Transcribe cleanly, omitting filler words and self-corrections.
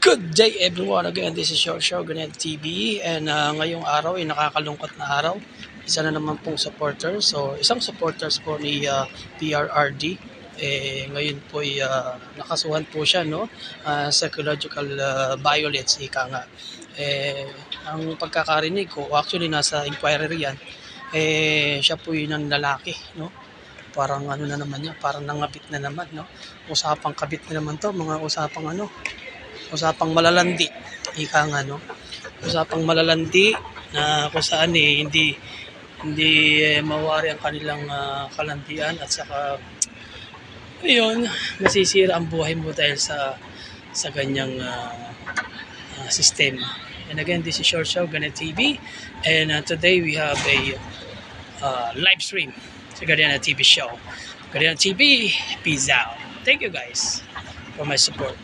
Good day everyone, again this is your show Ganyan TV, and ngayong araw ay nakakalungkot na araw. Isa na naman pong supporter, so isang supporters po ni PRRD ngayon po ay nakasuhan po siya, no, psychological violence, ika nga. Ang pagkakarinig ko, actually nasa inquiry yan, siya po yung lalaki, no, parang ano na naman niya, parang nangabit na naman, no, usapang kabit na naman to, mga usapang malalandi, ika nga, no, usapang malalandi na kung saan hindi mawari ang kanilang kalandian, at saka ayun, masisira ang buhay mo dahil sa ganyang sistema. And again, this is your show Ganyan TV, and today we have a live stream sa Ganyan TV show. Ganyan TV, peace out. Thank you guys for my support.